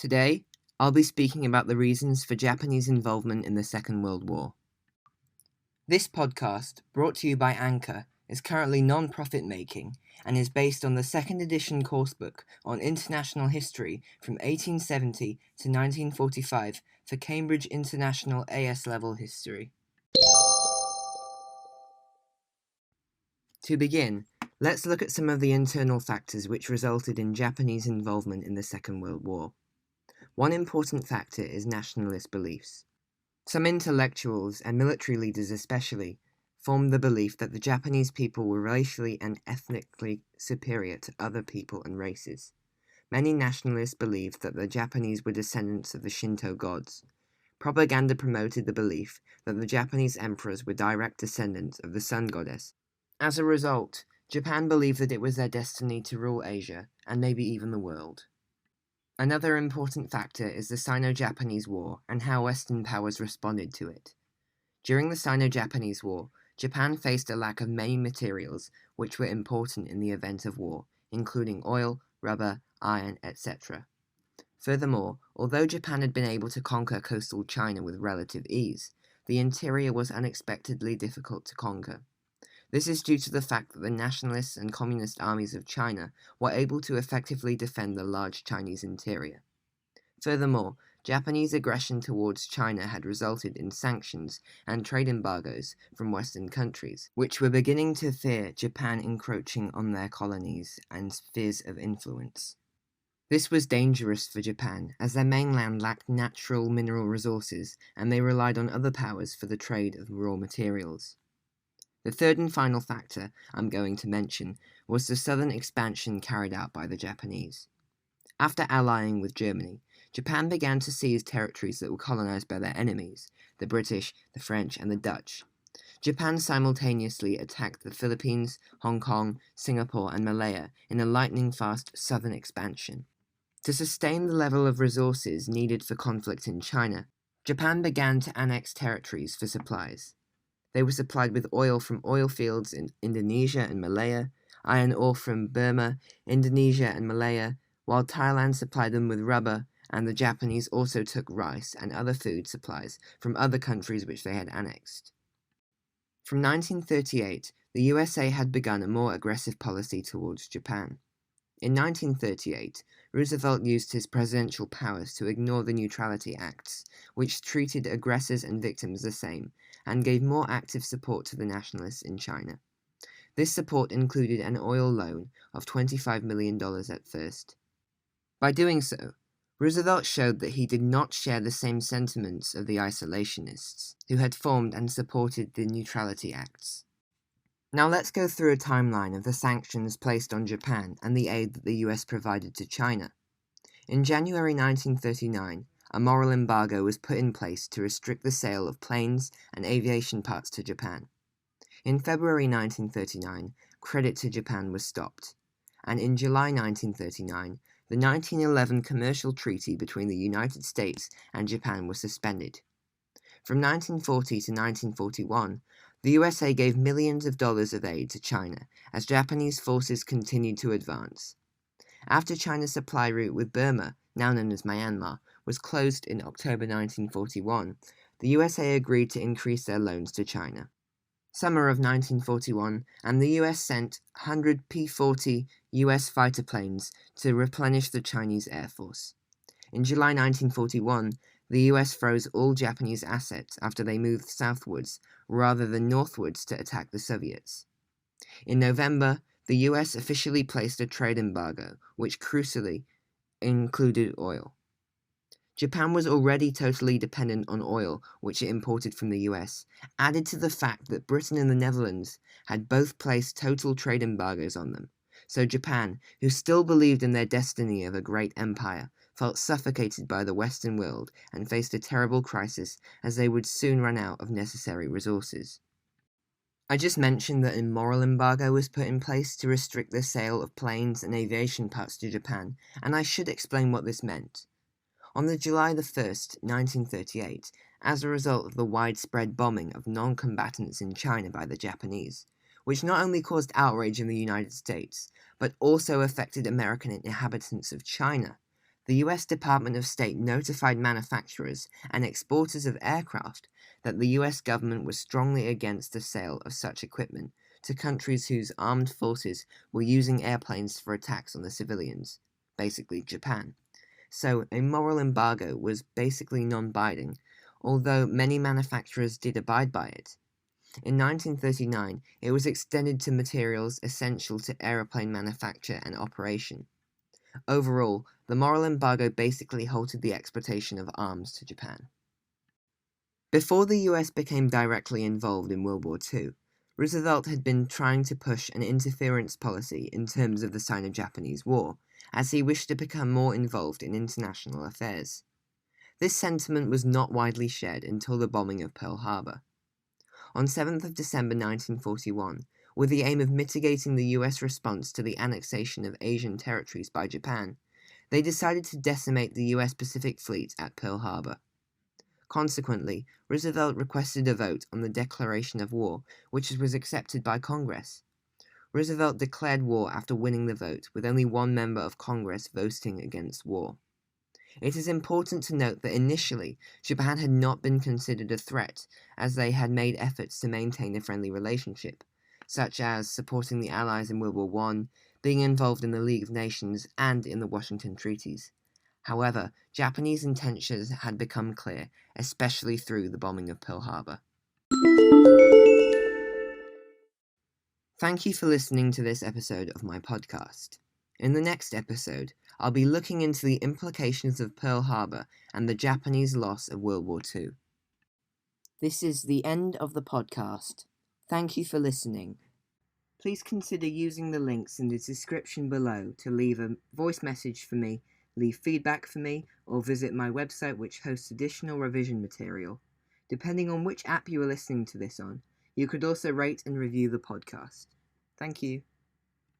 Today, I'll be speaking about the reasons for Japanese involvement in the Second World War. This podcast, brought to you by Anchor, is currently non-profit making and is based on the second edition coursebook on international history from 1870 to 1945 for Cambridge International AS Level History. To begin, let's look at some of the internal factors which resulted in Japanese involvement in the Second World War. One important factor is nationalist beliefs. Some intellectuals, and military leaders especially, formed the belief that the Japanese people were racially and ethnically superior to other people and races. Many nationalists believed that the Japanese were descendants of the Shinto gods. Propaganda promoted the belief that the Japanese emperors were direct descendants of the sun goddess. As a result, Japan believed that it was their destiny to rule Asia, and maybe even the world. Another important factor is the Sino-Japanese War and how Western powers responded to it. During the Sino-Japanese War, Japan faced a lack of many materials which were important in the event of war, including oil, rubber, iron, etc. Furthermore, although Japan had been able to conquer coastal China with relative ease, the interior was unexpectedly difficult to conquer. This is due to the fact that the nationalist and communist armies of China were able to effectively defend the large Chinese interior. Furthermore, Japanese aggression towards China had resulted in sanctions and trade embargoes from Western countries, which were beginning to fear Japan encroaching on their colonies and spheres of influence. This was dangerous for Japan, as their mainland lacked natural mineral resources and they relied on other powers for the trade of raw materials. The third and final factor I'm going to mention was the southern expansion carried out by the Japanese. After allying with Germany, Japan began to seize territories that were colonized by their enemies, the British, the French, and the Dutch. Japan simultaneously attacked the Philippines, Hong Kong, Singapore, and Malaya in a lightning-fast southern expansion. To sustain the level of resources needed for conflict in China, Japan began to annex territories for supplies. They were supplied with oil from oil fields in Indonesia and Malaya, iron ore from Burma, Indonesia and Malaya, while Thailand supplied them with rubber, and the Japanese also took rice and other food supplies from other countries which they had annexed. From 1938, the USA had begun a more aggressive policy towards Japan. In 1938, Roosevelt used his presidential powers to ignore the Neutrality Acts, which treated aggressors and victims the same, and gave more active support to the nationalists in China. This support included an oil loan of $25 million at first. By doing so, Roosevelt showed that he did not share the same sentiments of the isolationists, who had formed and supported the Neutrality Acts. Now let's go through a timeline of the sanctions placed on Japan and the aid that the US provided to China. In January 1939, a moral embargo was put in place to restrict the sale of planes and aviation parts to Japan. In February 1939, credit to Japan was stopped, and in July 1939, the 1911 commercial treaty between the United States and Japan was suspended. From 1940 to 1941, the USA gave millions of dollars of aid to China as Japanese forces continued to advance. After China's supply route with Burma, now known as Myanmar, was closed in October 1941, the USA agreed to increase their loans to China. Summer of 1941, and the US sent 100 P-40 US fighter planes to replenish the Chinese Air Force. In July 1941, the US froze all Japanese assets after they moved southwards rather than northwards to attack the Soviets. In November, the US officially placed a trade embargo, which crucially included oil. Japan was already totally dependent on oil, which it imported from the US, added to the fact that Britain and the Netherlands had both placed total trade embargoes on them. So Japan, who still believed in their destiny of a great empire, felt suffocated by the Western world and faced a terrible crisis as they would soon run out of necessary resources. I just mentioned that a moral embargo was put in place to restrict the sale of planes and aviation parts to Japan, and I should explain what this meant. On July 1st, 1938, as a result of the widespread bombing of non-combatants in China by the Japanese, which not only caused outrage in the United States, but also affected American inhabitants of China, the US Department of State notified manufacturers and exporters of aircraft that the US government was strongly against the sale of such equipment to countries whose armed forces were using airplanes for attacks on the civilians, basically Japan. So a moral embargo was basically non-binding, although many manufacturers did abide by it. In 1939, it was extended to materials essential to aeroplane manufacture and operation. Overall, the moral embargo basically halted the exportation of arms to Japan. Before the US became directly involved in World War II, Roosevelt had been trying to push an interference policy in terms of the Sino-Japanese War, as he wished to become more involved in international affairs. This sentiment was not widely shared until the bombing of Pearl Harbor. On 7th of December 1941, with the aim of mitigating the US response to the annexation of Asian territories by Japan, they decided to decimate the US Pacific Fleet at Pearl Harbor. Consequently, Roosevelt requested a vote on the declaration of war, which was accepted by Congress. Roosevelt declared war after winning the vote, with only one member of Congress voting against war. It is important to note that initially, Japan had not been considered a threat, as they had made efforts to maintain a friendly relationship, such as supporting the Allies in World War I, being involved in the League of Nations, and in the Washington Treaties. However, Japanese intentions had become clear, especially through the bombing of Pearl Harbor. Thank you for listening to this episode of my podcast. In the next episode, I'll be looking into the implications of Pearl Harbor and the Japanese loss of World War II. This is the end of the podcast. Thank you for listening. Please consider using the links in the description below to leave a voice message for me, leave feedback for me, or visit my website which hosts additional revision material. Depending on which app you are listening to this on, you could also rate and review the podcast. Thank you.